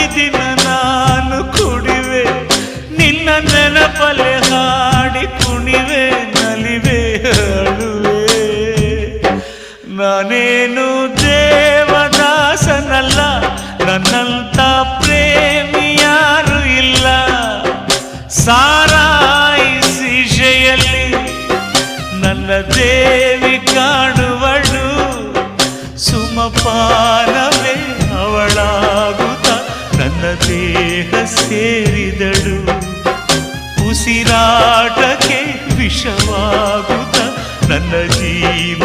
ಪ್ರತಿದಿನ ನಾನು ಕುಡಿವೆ, ನಿನ್ನ ನೆನಪಲೆ ಹಾಡಿ ಕುಣಿವೆ, ನಲಿವೆ ಅಳುವೆ. ನಾನೇನು ದೇವದಾಸನಲ್ಲ, ನನ್ನಂತ ಪ್ರೇಮಿ ಯಾರು ಇಲ್ಲ. ಸಾರಾಯಿ ಶೀಶೆಯಲ್ಲಿ ನನ್ನ ದೇವಿ ಕಾಣುವಳು, ಸುಮಪಾನವೇ ಅವಳಾಗುತ್ತ ನನ್ನ ದೇಹ ಸೇರಿದಳು. ಉಸಿರಾಟಕ್ಕೆ ವಿಷವಾಗುತ್ತ ನನ್ನ ಜೀವ